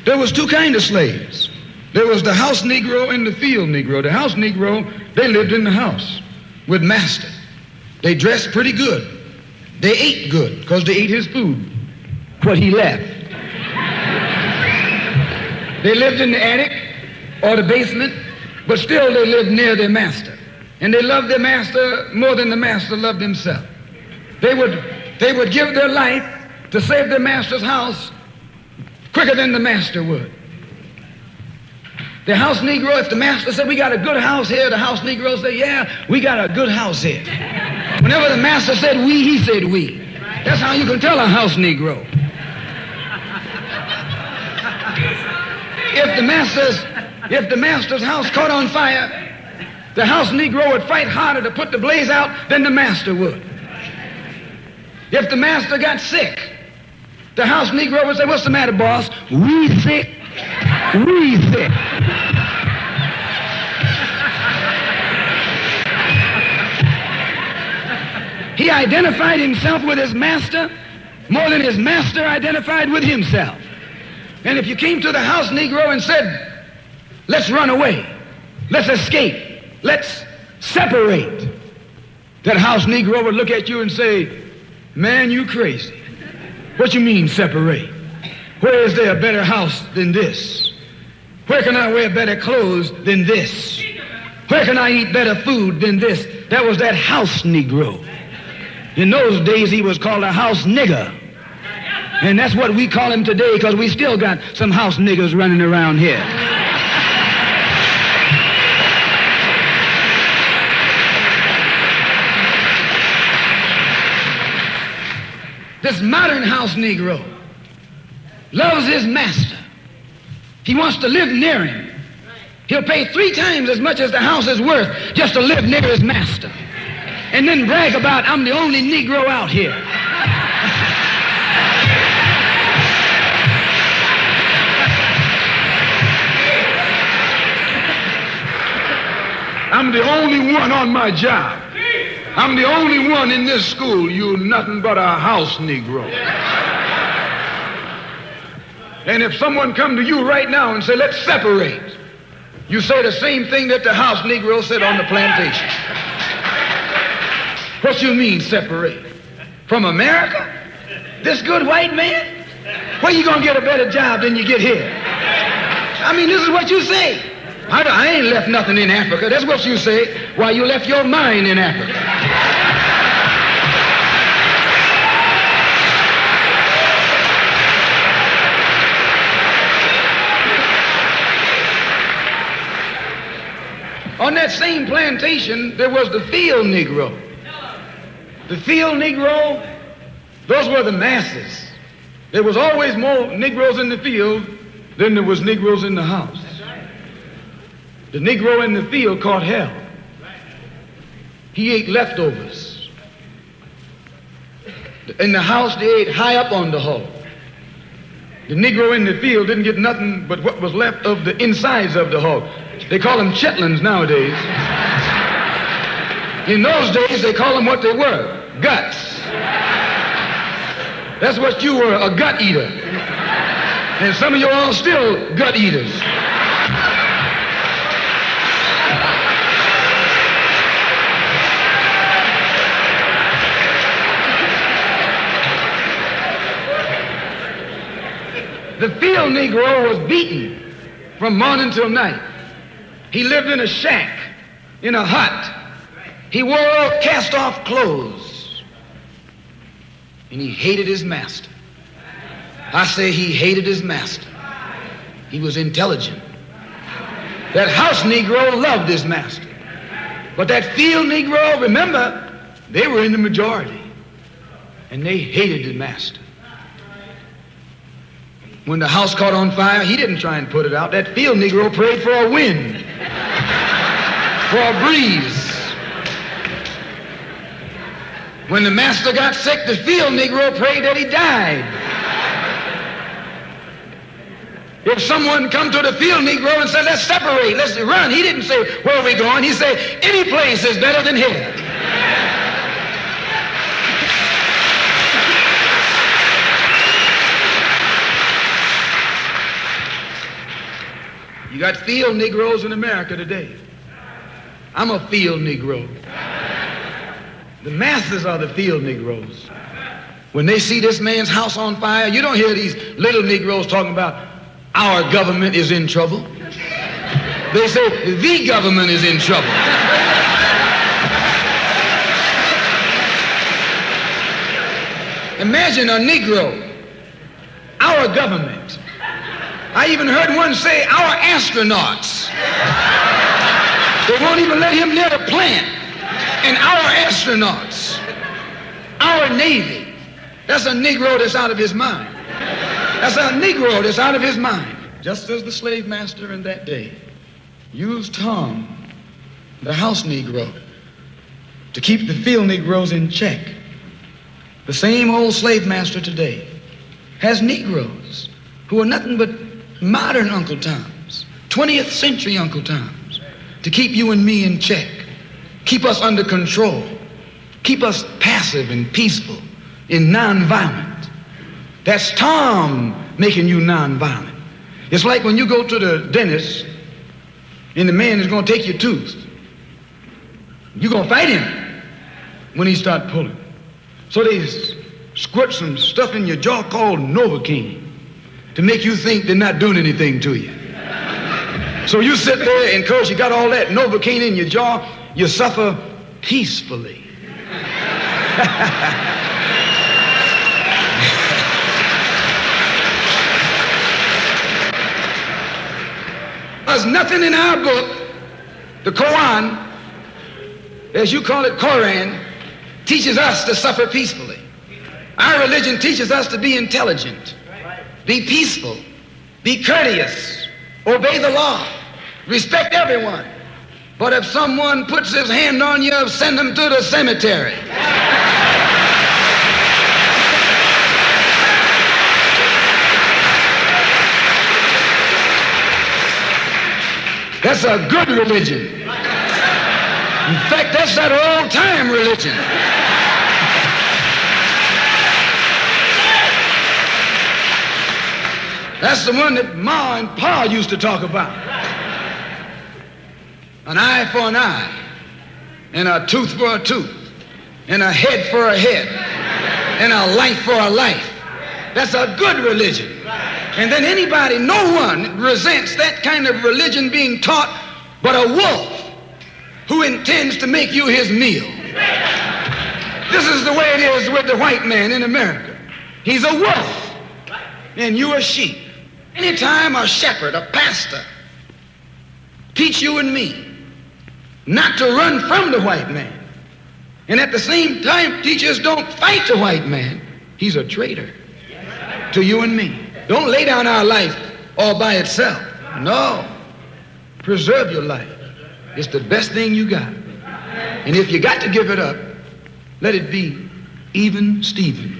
There was two kinds of slaves. There was the house Negro and the field Negro. The house Negro, they lived in the house with master. They dressed pretty good. They ate good because they ate his food, what he left. They lived in the attic or the basement, but still they lived near their master. And they loved their master more than the master loved himself. They would give their life to save their master's house quicker than the master would. The house Negro, if the master said, we got a good house here, the house Negro said, yeah, we got a good house here. Whenever the master said we, he said we. That's how you can tell a house Negro. If the master's house caught on fire, the house Negro would fight harder to put the blaze out than the master would. If the master got sick, the house Negro would say, what's the matter, boss? We sick. We sick. He identified himself with his master more than his master identified with himself. And if you came to the house Negro and said, let's run away, let's escape, let's separate, that house Negro would look at you and say, man, you crazy. What you mean separate? Where is there a better house than this? Where can I wear better clothes than this? Where can I eat better food than this? That was that house Negro. In those days, he was called a house nigger. And that's what we call him today because we still got some house niggers running around here. This modern house Negro loves his master. He wants to live near him. He'll pay 3 times as much as the house is worth just to live near his master. And then brag about, I'm the only Negro out here. I'm the only one on my job. I'm the only one in this school. You're nothing but a house Negro. And if someone come to you right now and say, let's separate, you say the same thing that the house Negro said on the plantation. What you mean separate? From America? This good white man? Where you gonna get a better job than you get here? I mean, this is what you say. I ain't left nothing in Africa. That's what you say. Why, you left your mind in Africa. On that same plantation, there was the field Negro. The field Negro, those were the masses. There was always more Negroes in the field than there was Negroes in the house. The Negro in the field caught hell. He ate leftovers. In the house, they ate high up on the hull. The Negro in the field didn't get nothing but what was left of the insides of the hull. They call them chitlins nowadays. In those days, they call them what they were, guts. That's what you were, a gut eater. And some of you all still gut eaters. The field Negro was beaten from morning till night. He lived in a shack, in a hut. He wore cast-off clothes. And he hated his master. I say he hated his master. He was intelligent. That house Negro loved his master. But that field Negro, remember, they were in the majority. And they hated the master. When the house caught on fire, he didn't try and put it out. That field Negro prayed for a wind, for a breeze. When the master got sick, the field Negro prayed that he died. If someone come to the field Negro and said, let's separate, let's run, he didn't say, where are we going? He said, any place is better than here. You got field Negroes in America today. I'm a field Negro. The masses are the field Negroes. When they see this man's house on fire, you don't hear these little Negroes talking about our government is in trouble. They say the government is in trouble. Imagine a Negro, our government. I even heard one say our astronauts. They won't even let him near a plant. And our astronauts, our Navy. That's a Negro that's out of his mind. That's a Negro that's out of his mind. Just as the slave master in that day used Tom, the house Negro, to keep the field Negroes in check, the same old slave master today has Negroes who are nothing but modern Uncle Toms, 20th century Uncle Toms, to keep you and me in check, keep us under control, keep us passive and peaceful and nonviolent. That's Tom making you nonviolent. It's like when you go to the dentist and the man is going to take your tooth. You're going to fight him when he start pulling. So they squirt some stuff in your jaw called Novocaine to make you think they're not doing anything to you. So you sit there, and because you got all that Novocaine in your jaw, you suffer peacefully. There's nothing in our book, the Quran, as you call it, Quran, teaches us to suffer peacefully. Our religion teaches us to be intelligent, be peaceful, be courteous, obey the law, respect everyone. But if someone puts his hand on you, send him to the cemetery. That's a good religion. In fact, that's that old-time religion. That's the one that Ma and Pa used to talk about. An eye for an eye, and a tooth for a tooth, and a head for a head, and a life for a life. That's a good religion. And then anybody, no one resents that kind of religion being taught but a wolf who intends to make you his meal. This is the way it is with the white man in America. He's a wolf, and you a sheep. Anytime a shepherd, a pastor, teach you and me not to run from the white man, and at the same time teach us don't fight the white man, he's a traitor to you and me. Don't lay down our life all by itself. No. Preserve your life. It's the best thing you got. And if you got to give it up, let it be even Stephen.